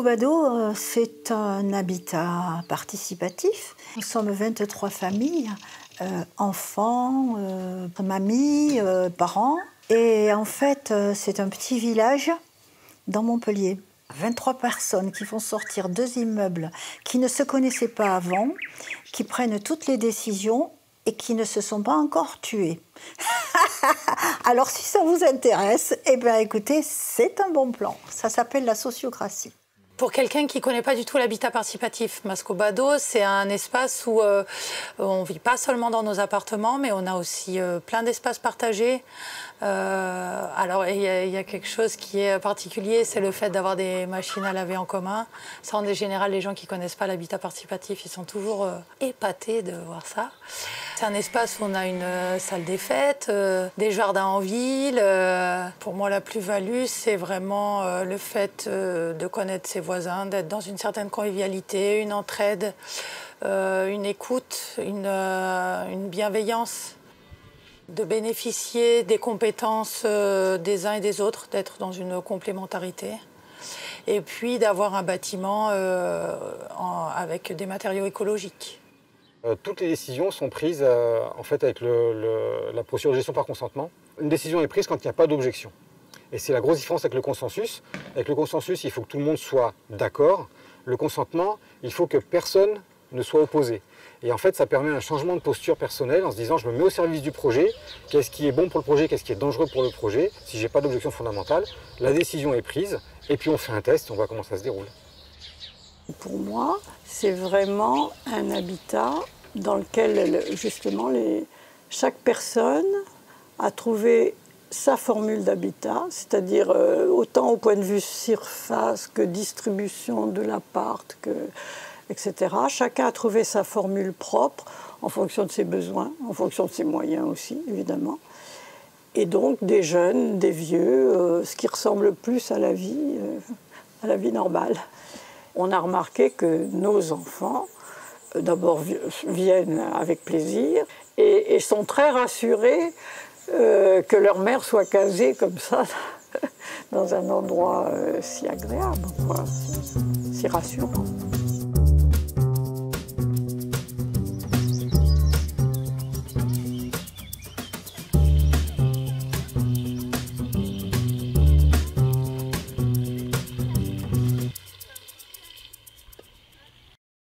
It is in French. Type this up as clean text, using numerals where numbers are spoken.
Mascobado, c'est un habitat participatif. Nous sommes 23 familles, enfants, mamies, parents. Et en fait, c'est un petit village dans Montpellier. 23 personnes qui font sortir 2 immeubles qui ne se connaissaient pas avant, qui prennent toutes les décisions et qui ne se sont pas encore tués. Alors si ça vous intéresse, eh bien écoutez, c'est un bon plan. Ça s'appelle la sociocratie. Pour quelqu'un qui ne connaît pas du tout l'habitat participatif, Mascobado, c'est un espace où on ne vit pas seulement dans nos appartements, mais on a aussi plein d'espaces partagés. Alors, il y a quelque chose qui est particulier, c'est le fait d'avoir des machines à laver en commun. Ça, en général, les gens qui ne connaissent pas l'habitat participatif, ils sont toujours épatés de voir ça. C'est un espace où on a une salle des fêtes, des jardins en ville. Pour moi, la plus-value, c'est vraiment le fait de connaître ses voisins, d'être dans une certaine convivialité, une entraide, une écoute, une bienveillance, de bénéficier des compétences des uns et des autres, d'être dans une complémentarité, et puis d'avoir un bâtiment avec des matériaux écologiques. Toutes les décisions sont prises en fait avec la procédure de gestion par consentement. Une décision est prise quand il n'y a pas d'objection. Et c'est la grosse différence avec le consensus. Avec le consensus, il faut que tout le monde soit d'accord. Le consentement, il faut que personne ne soit opposé. Et en fait, ça permet un changement de posture personnelle en se disant je me mets au service du projet, qu'est-ce qui est bon pour le projet, qu'est-ce qui est dangereux pour le projet. Si je n'ai pas d'objection fondamentale, la décision est prise et puis on fait un test et on voit comment ça se déroule. Pour moi, c'est vraiment un habitat dans lequel justement chaque personne a trouvé sa formule d'habitat, c'est-à-dire autant au point de vue surface que distribution de l'appart, etc. Chacun a trouvé sa formule propre en fonction de ses besoins, en fonction de ses moyens aussi, évidemment. Et donc des jeunes, des vieux, ce qui ressemble plus à la vie normale. On a remarqué que nos enfants, d'abord, viennent avec plaisir et sont très rassurés que leur mère soit casée comme ça, dans un endroit si agréable, quoi, si rassurant.